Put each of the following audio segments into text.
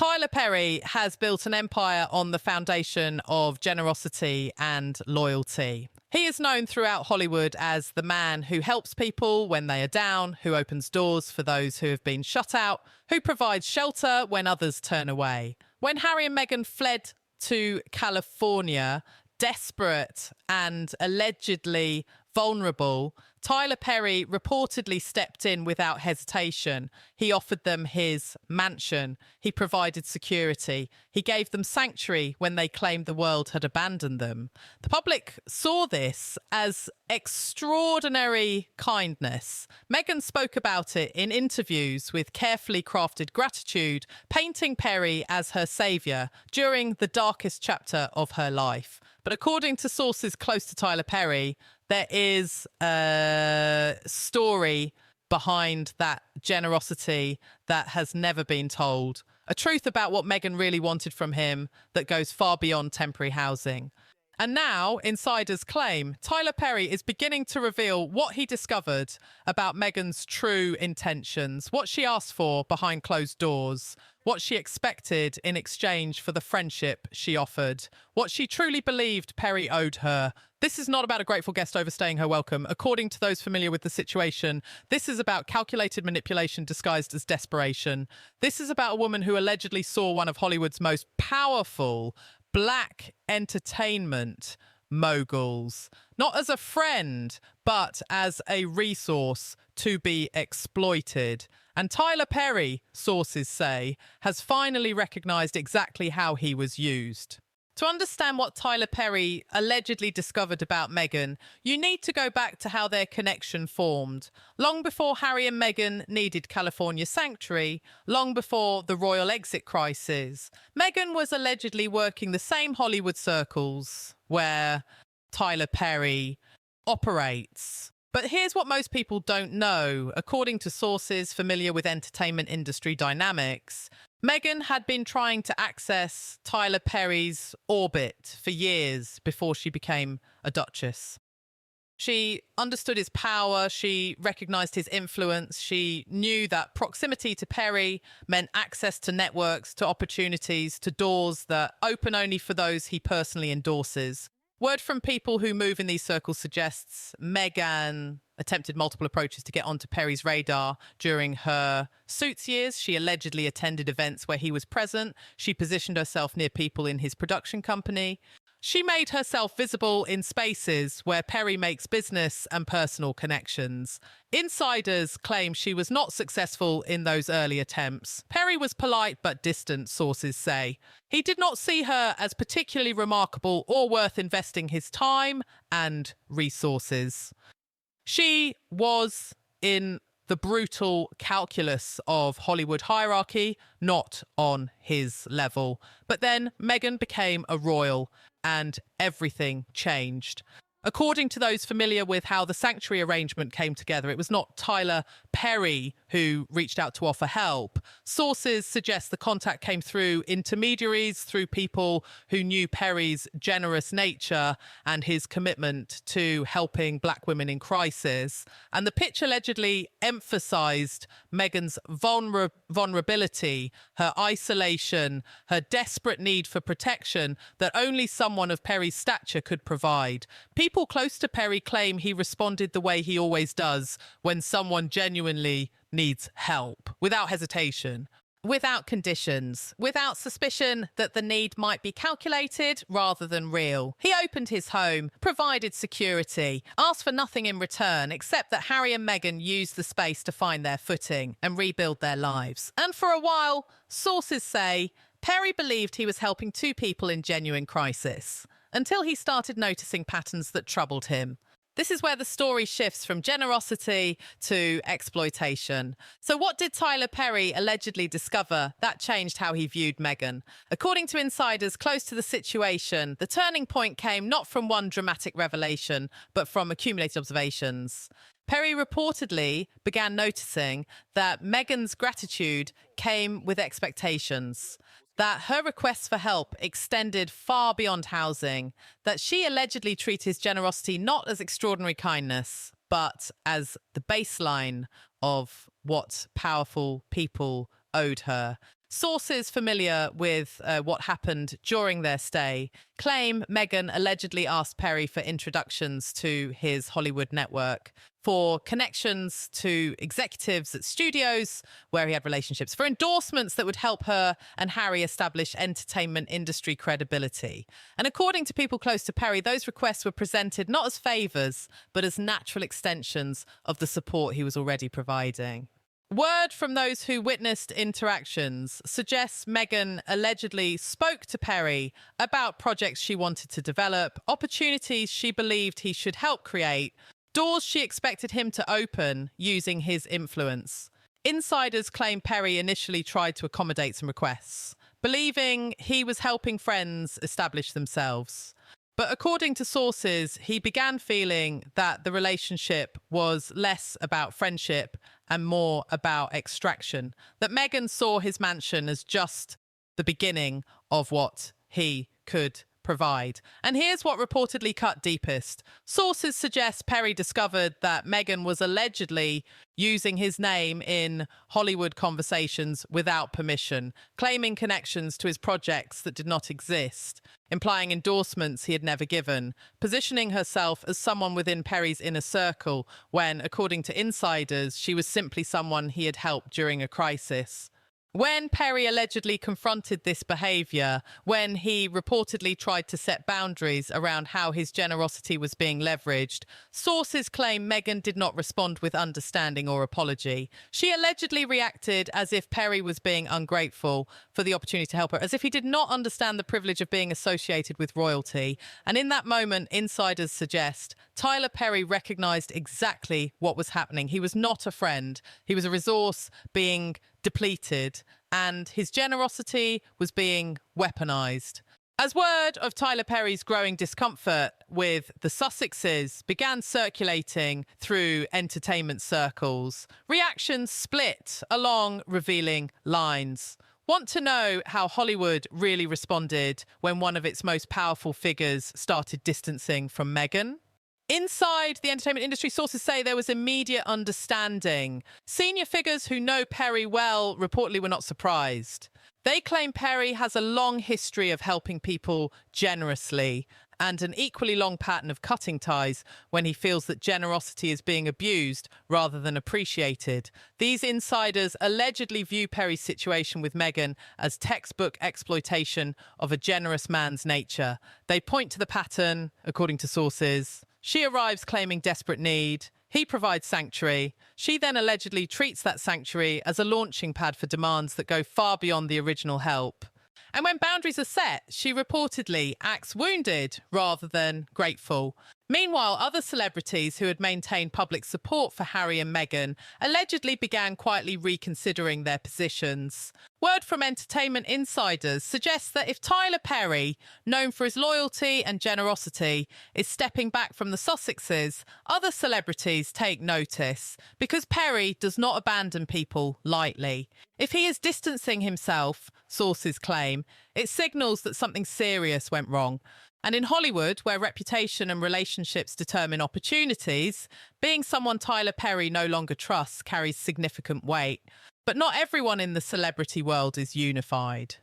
Tyler Perry has built an empire on the foundation of generosity and loyalty. He is known throughout Hollywood as the man who helps people when they are down, who opens doors for those who have been shut out, who provides shelter when others turn away. When Harry and Meghan fled to California, desperate and allegedly vulnerable, Tyler Perry reportedly stepped in without hesitation. He offered them his mansion. He provided security. He gave them sanctuary when they claimed the world had abandoned them. The public saw this as extraordinary kindness. Meghan spoke about it in interviews with carefully crafted gratitude, painting Perry as her saviour during the darkest chapter of her life. But according to sources close to Tyler Perry, there is a story behind that generosity that has never been told. A truth about what Meghan really wanted from him that goes far beyond temporary housing. And now, insiders claim Tyler Perry is beginning to reveal what he discovered about Meghan's true intentions, what she asked for behind closed doors, what she expected in exchange for the friendship she offered, what she truly believed Perry owed her. This is not about a grateful guest overstaying her welcome. According to those familiar with the situation, this is about calculated manipulation disguised as desperation. This is about a woman who allegedly saw one of Hollywood's most powerful black entertainment moguls, not as a friend, but as a resource to be exploited. And Tyler Perry, sources say, has finally recognized exactly how he was used. To understand what Tyler Perry allegedly discovered about Meghan, you need to go back to how their connection formed. Long before Harry and Meghan needed California sanctuary, long before the royal exit crisis, Meghan was allegedly working the same Hollywood circles where Tyler Perry operates. But here's what most people don't know. According to sources familiar with entertainment industry dynamics, Meghan had been trying to access Tyler Perry's orbit for years before she became a duchess. She understood his power, she recognized his influence, she knew that proximity to Perry meant access to networks, to opportunities, to doors that open only for those he personally endorses. Word from people who move in these circles suggests Meghan attempted multiple approaches to get onto Perry's radar during her Suits years. She allegedly attended events where he was present. She positioned herself near people in his production company. She made herself visible in spaces where Perry makes business and personal connections. Insiders claim she was not successful in those early attempts. Perry was polite but distant, sources say. He did not see her as particularly remarkable or worth investing his time and resources. She was in the brutal calculus of Hollywood hierarchy, not on his level. But then Meghan became a royal and everything changed. According to those familiar with how the sanctuary arrangement came together, it was not Tyler Perry who reached out to offer help. Sources suggest the contact came through intermediaries, through people who knew Perry's generous nature and his commitment to helping black women in crisis. And the pitch allegedly emphasized Meghan's vulnerability, her isolation, her desperate need for protection that only someone of Perry's stature could provide. People close to Perry claim he responded the way he always does when someone genuinely needs help, without hesitation, without conditions, without suspicion that the need might be calculated rather than real. He opened his home, provided security, asked for nothing in return except that Harry and Meghan used the space to find their footing and rebuild their lives. And for a while, sources say, Perry believed he was helping two people in genuine crisis, until he started noticing patterns that troubled him. This is where the story shifts from generosity to exploitation. So what did Tyler Perry allegedly discover that changed how he viewed Meghan? According to insiders close to the situation, the turning point came not from one dramatic revelation, but from accumulated observations. Perry reportedly began noticing that Meghan's gratitude came with expectations, that her requests for help extended far beyond housing, that she allegedly treated his generosity not as extraordinary kindness, but as the baseline of what powerful people owed her. Sources familiar with what happened during their stay claim Meghan allegedly asked Perry for introductions to his Hollywood network, for connections to executives at studios where he had relationships, for endorsements that would help her and Harry establish entertainment industry credibility. And according to people close to Perry, those requests were presented not as favours, but as natural extensions of the support he was already providing. Word from those who witnessed interactions suggests Meghan allegedly spoke to Perry about projects she wanted to develop, opportunities she believed he should help create, doors she expected him to open using his influence. Insiders claim Perry initially tried to accommodate some requests, believing he was helping friends establish themselves. But according to sources, he began feeling that the relationship was less about friendship and more about extraction, that Meghan saw his mansion as just the beginning of what he could provide. And here's what reportedly cut deepest. Sources suggest Perry discovered that Meghan was allegedly using his name in Hollywood conversations without permission, claiming connections to his projects that did not exist, implying endorsements he had never given, positioning herself as someone within Perry's inner circle when, according to insiders, she was simply someone he had helped during a crisis. When Perry allegedly confronted this behaviour, when he reportedly tried to set boundaries around how his generosity was being leveraged, sources claim Meghan did not respond with understanding or apology. She allegedly reacted as if Perry was being ungrateful for the opportunity to help her, as if he did not understand the privilege of being associated with royalty. And in that moment, insiders suggest Tyler Perry recognised exactly what was happening. He was not a friend. He was a resource being depleted, and his generosity was being weaponized. As word of Tyler Perry's growing discomfort with the Sussexes began circulating through entertainment circles, reactions split along revealing lines. Want to know how Hollywood really responded when one of its most powerful figures started distancing from Meghan? Inside the entertainment industry, sources say there was immediate understanding. Senior figures who know Perry well reportedly were not surprised. They claim Perry has a long history of helping people generously and an equally long pattern of cutting ties when he feels that generosity is being abused rather than appreciated. These insiders allegedly view Perry's situation with Meghan as textbook exploitation of a generous man's nature. They point to the pattern, according to sources. She arrives claiming desperate need. He provides sanctuary. She then allegedly treats that sanctuary as a launching pad for demands that go far beyond the original help. And when boundaries are set, she reportedly acts wounded rather than grateful. Meanwhile, other celebrities who had maintained public support for Harry and Meghan allegedly began quietly reconsidering their positions. Word from entertainment insiders suggests that if Tyler Perry, known for his loyalty and generosity, is stepping back from the Sussexes, other celebrities take notice, because Perry does not abandon people lightly. If he is distancing himself, sources claim, it signals that something serious went wrong. And in Hollywood, where reputation and relationships determine opportunities, being someone Tyler Perry no longer trusts carries significant weight. But not everyone in the celebrity world is unified.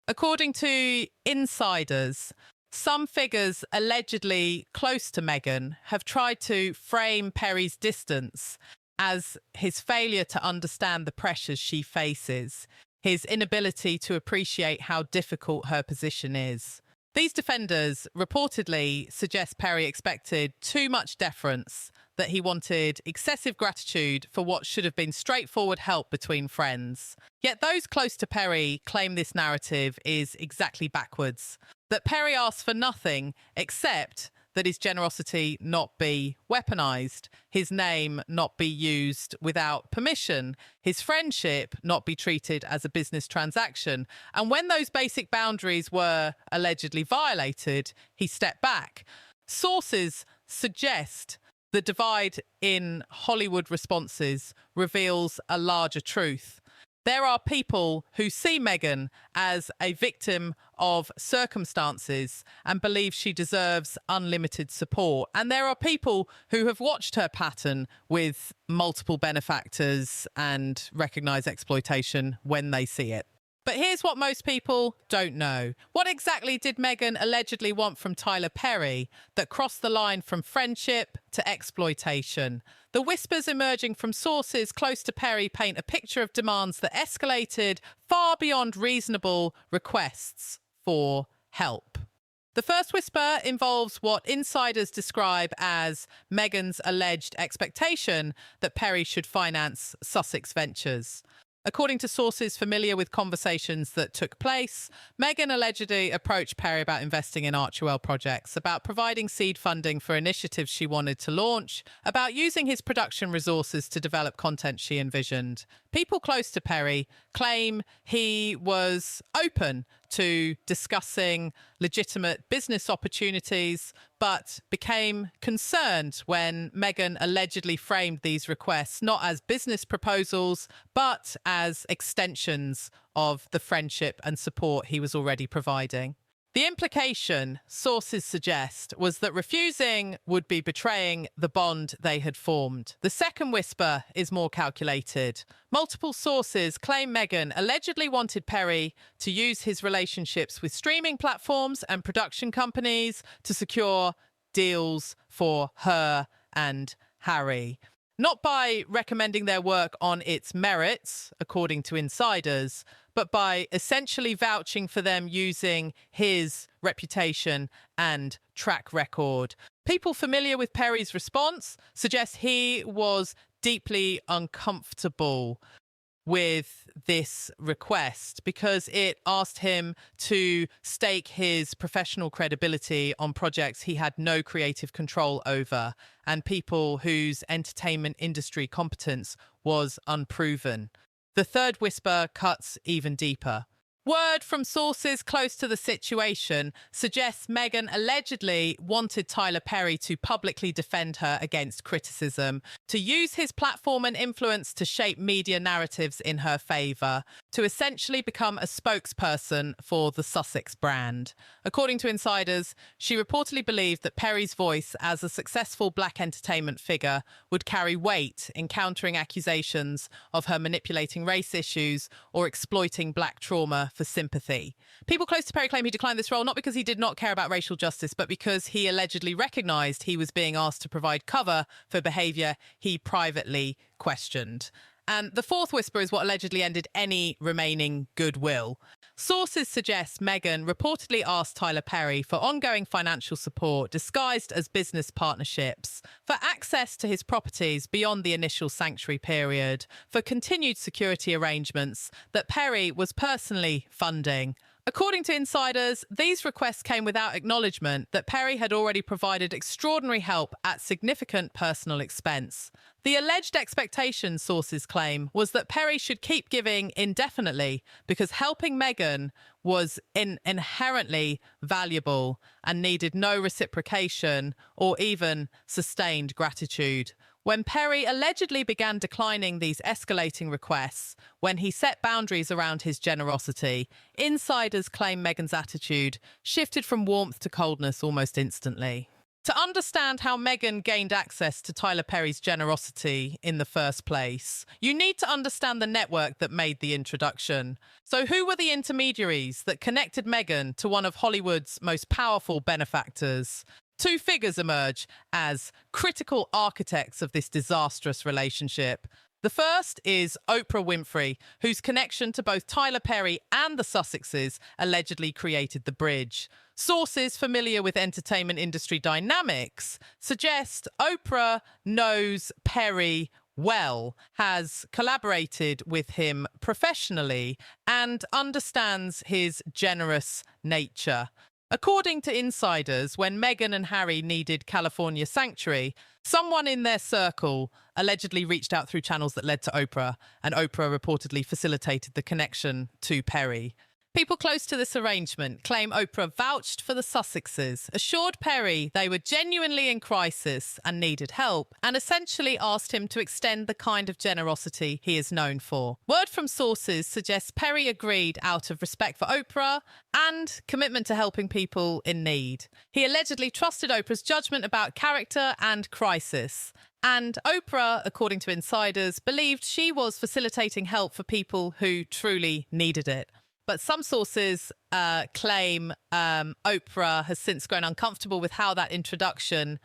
According to insiders, some figures allegedly close to Meghan have tried to frame Perry's distance as his failure to understand the pressures she faces, his inability to appreciate how difficult her position is. These defenders reportedly suggest Perry expected too much deference, that he wanted excessive gratitude for what should have been straightforward help between friends. Yet those close to Perry claim this narrative is exactly backwards, that Perry asks for nothing except that his generosity not be weaponized, his name not be used without permission, his friendship not be treated as a business transaction. And when those basic boundaries were allegedly violated, he stepped back. Sources suggest the divide in Hollywood responses reveals a larger truth. There are people who see Meghan as a victim of circumstances and believe she deserves unlimited support. And there are people who have watched her pattern with multiple benefactors and recognise exploitation when they see it. But here's what most people don't know. What exactly did Meghan allegedly want from Tyler Perry that crossed the line from friendship to exploitation? The whispers emerging from sources close to Perry paint a picture of demands that escalated far beyond reasonable requests for help. The first whisper involves what insiders describe as Meghan's alleged expectation that Perry should finance Sussex Ventures. According to sources familiar with conversations that took place, Meghan allegedly approached Perry about investing in Archewell projects, about providing seed funding for initiatives she wanted to launch, about using his production resources to develop content she envisioned. People close to Perry claim he was open to discussing legitimate business opportunities, but became concerned when Meghan allegedly framed these requests not as business proposals, but as extensions of the friendship and support he was already providing. The implication, sources suggest, was that refusing would be betraying the bond they had formed. The second whisper is more calculated. Multiple sources claim Meghan allegedly wanted Perry to use his relationships with streaming platforms and production companies to secure deals for her and Harry. Not by recommending their work on its merits, according to insiders, but by essentially vouching for them using his reputation and track record. People familiar with Perry's response suggest he was deeply uncomfortable with this request because it asked him to stake his professional credibility on projects he had no creative control over and people whose entertainment industry competence was unproven. The third whisper cuts even deeper. Word from sources close to the situation suggests Meghan allegedly wanted Tyler Perry to publicly defend her against criticism, to use his platform and influence to shape media narratives in her favour, to essentially become a spokesperson for the Sussex brand. According to insiders, she reportedly believed that Perry's voice as a successful black entertainment figure would carry weight in countering accusations of her manipulating race issues or exploiting black trauma for sympathy. People close to Perry claim he declined this role not because he did not care about racial justice, but because he allegedly recognised he was being asked to provide cover for behaviour he privately questioned. And the fourth whisper is what allegedly ended any remaining goodwill. Sources suggest Meghan reportedly asked Tyler Perry for ongoing financial support disguised as business partnerships, for access to his properties beyond the initial sanctuary period, for continued security arrangements that Perry was personally funding. According to insiders, these requests came without acknowledgement that Perry had already provided extraordinary help at significant personal expense. The alleged expectation, sources claim, was that Perry should keep giving indefinitely because helping Meghan was inherently valuable and needed no reciprocation or even sustained gratitude. When Perry allegedly began declining these escalating requests, when he set boundaries around his generosity, insiders claim Meghan's attitude shifted from warmth to coldness almost instantly. To understand how Meghan gained access to Tyler Perry's generosity in the first place, you need to understand the network that made the introduction. So who were the intermediaries that connected Meghan to one of Hollywood's most powerful benefactors? Two figures emerge as critical architects of this disastrous relationship. The first is Oprah Winfrey, whose connection to both Tyler Perry and the Sussexes allegedly created the bridge. Sources familiar with entertainment industry dynamics suggest Oprah knows Perry well, has collaborated with him professionally, and understands his generous nature. According to insiders, when Meghan and Harry needed California sanctuary, someone in their circle allegedly reached out through channels that led to Oprah, and Oprah reportedly facilitated the connection to Perry. People close to this arrangement claim Oprah vouched for the Sussexes, assured Perry they were genuinely in crisis and needed help, and essentially asked him to extend the kind of generosity he is known for. Word from sources suggests Perry agreed out of respect for Oprah and commitment to helping people in need. He allegedly trusted Oprah's judgment about character and crisis. And Oprah, according to insiders, believed she was facilitating help for people who truly needed it. But some sources claim Oprah has since grown uncomfortable with how that introduction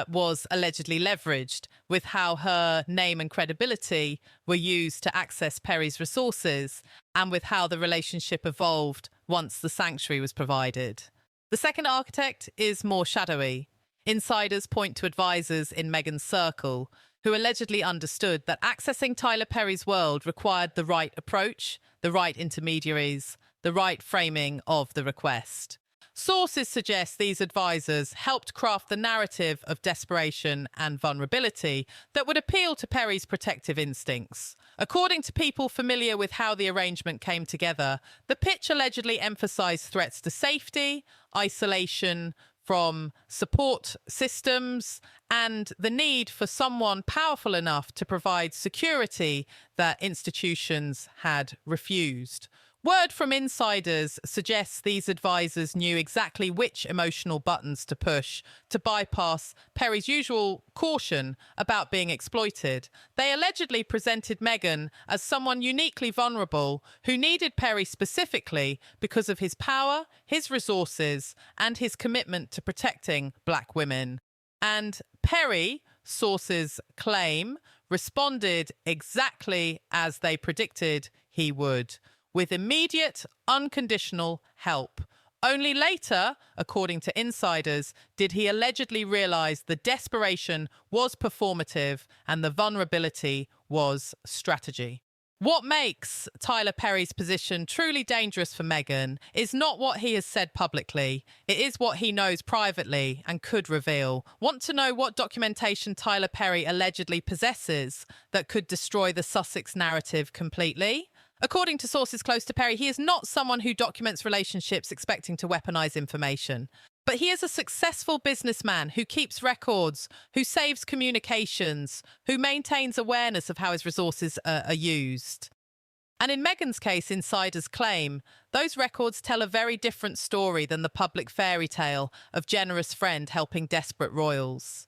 was allegedly leveraged, with how her name and credibility were used to access Perry's resources, and with how the relationship evolved once the sanctuary was provided. The second architect is more shadowy. Insiders point to advisors in Meghan's circle who allegedly understood that accessing Tyler Perry's world required the right approach, the right intermediaries, the right framing of the request. Sources suggest these advisors helped craft the narrative of desperation and vulnerability that would appeal to Perry's protective instincts. According to people familiar with how the arrangement came together, the pitch allegedly emphasized threats to safety, isolation from support systems, and the need for someone powerful enough to provide security that institutions had refused. Word from insiders suggests these advisors knew exactly which emotional buttons to push to bypass Perry's usual caution about being exploited. They allegedly presented Meghan as someone uniquely vulnerable who needed Perry specifically because of his power, his resources, and his commitment to protecting black women. And Perry, sources claim, responded exactly as they predicted he would, with immediate, unconditional help. Only later, according to insiders, did he allegedly realize the desperation was performative and the vulnerability was strategy. What makes Tyler Perry's position truly dangerous for Meghan is not what he has said publicly. It is what he knows privately and could reveal. Want to know what documentation Tyler Perry allegedly possesses that could destroy the Sussex narrative completely? According to sources close to Perry, he is not someone who documents relationships expecting to weaponize information. But he is a successful businessman who keeps records, who saves communications, who maintains awareness of how his resources are used. And in Meghan's case, insiders claim those records tell a very different story than the public fairy tale of generous friend helping desperate royals.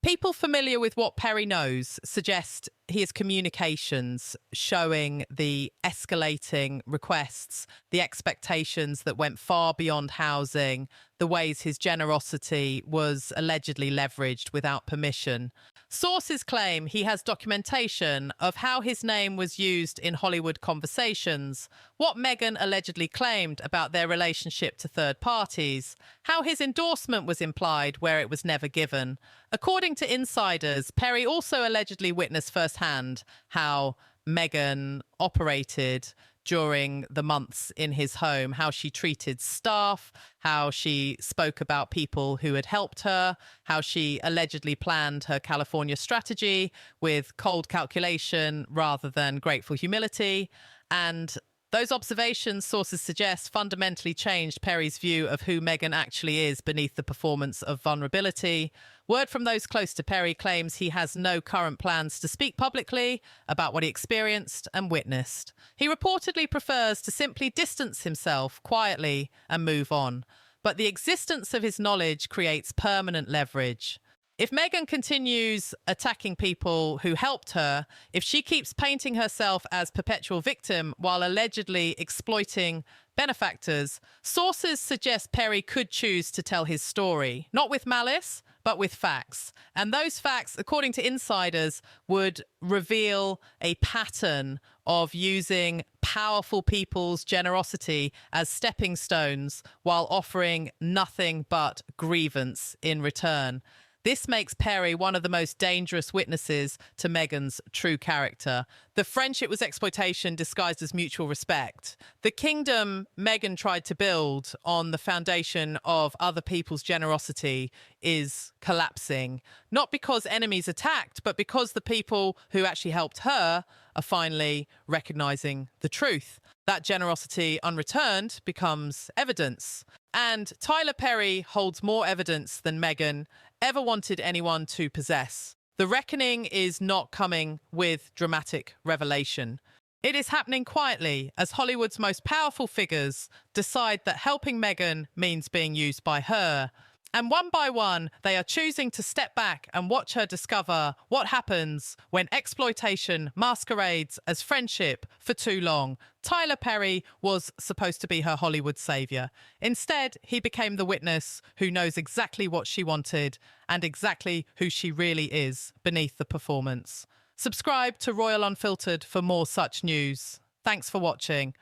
People familiar with what Perry knows suggest his communications showing the escalating requests, the expectations that went far beyond housing, the ways his generosity was allegedly leveraged without permission. Sources claim he has documentation of how his name was used in Hollywood conversations, what Meghan allegedly claimed about their relationship to third parties, how his endorsement was implied where it was never given. According to insiders, Perry also allegedly witnessed firsthand how Meghan operated during the months in his home, how she treated staff, how she spoke about people who had helped her, how she allegedly planned her California strategy with cold calculation rather than grateful humility. And those observations, sources suggest, fundamentally changed Perry's view of who Meghan actually is beneath the performance of vulnerability. Word from those close to Perry claims he has no current plans to speak publicly about what he experienced and witnessed. He reportedly prefers to simply distance himself quietly and move on. But the existence of his knowledge creates permanent leverage. If Meghan continues attacking people who helped her, if she keeps painting herself as perpetual victim while allegedly exploiting benefactors, sources suggest Perry could choose to tell his story, not with malice, but with facts. And those facts, according to insiders, would reveal a pattern of using powerful people's generosity as stepping stones while offering nothing but grievance in return. This makes Perry one of the most dangerous witnesses to Meghan's true character. The friendship was exploitation disguised as mutual respect. The kingdom Meghan tried to build on the foundation of other people's generosity is collapsing, not because enemies attacked, but because the people who actually helped her are finally recognizing the truth. That generosity unreturned becomes evidence. And Tyler Perry holds more evidence than Meghan ever wanted anyone to possess. The reckoning is not coming with dramatic revelation. It is happening quietly as Hollywood's most powerful figures decide that helping Meghan means being used by her. And one by one, they are choosing to step back and watch her discover what happens when exploitation masquerades as friendship for too long. Tyler Perry was supposed to be her Hollywood savior. Instead, he became the witness who knows exactly what she wanted and exactly who she really is beneath the performance. Subscribe to Royal Unfiltered for more such news. Thanks for watching.